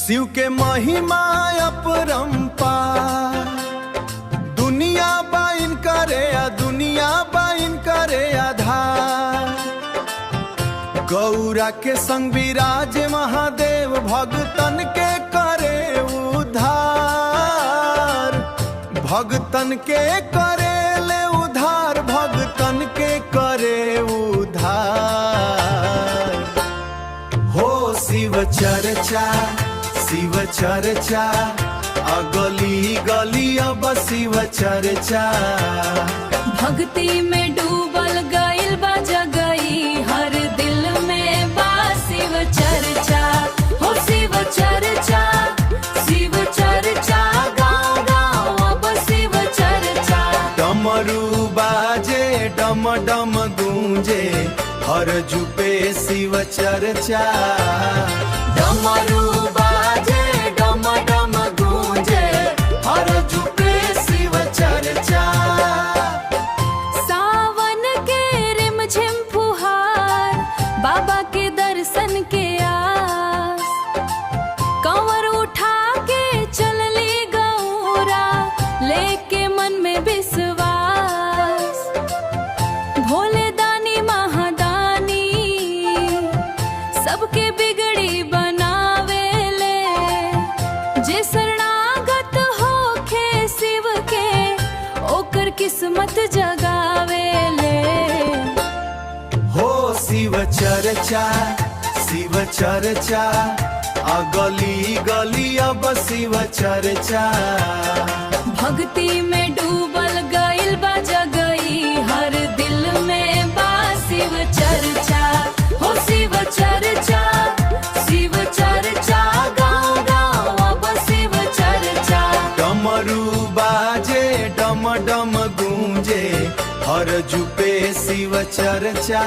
शिव के महिमा अपरंपार, दुनिया बाइन करे दुनिया बाइन करे आधार। गौरा के संग विराज महादेव भगतन के करे उद्धार, भगतन के करे ले उधार, भगतन के करे उधार। हो शिव चर्चा शिव चर्चा, गली गली अब शिव चर्चा। भक्ति में डूबल गइल बा जगई, हर दिल में बा शिव चर्चा। हो शिव चर्चा शिव चर्चा, गाँव गाँव अब शिव चर्चा। डमरू बाजे डम डम गूंजे, हर जुपे शिव चर्चा। डमरू बाजे डम डम गूंजे, हर जुपे शिव चर्चा। सावन के रिमझिम फुहार, बाबा के दर्शन के आस। कंवर उठा के चलली गौरा, लेके मन में विश्वास। भोले दानी महादानी, सबके बिगड़ी बनावे ले। जे शरणागत होखे शिव के, ओकर किस्मत जगावे ले। हो शिव चर्चा शिव चर्चा, गली गली अब शिव चर्चा। भक्ति में डूबल गइल बा जगई, हर दिल में बा शिव चर्चा। हो शिव चर्चा शिव चर्चा, गाँव गाँव अब शिव चर्चा। डमरू बाजे डम डम गूंजे, हर जुपे शिव चर्चा।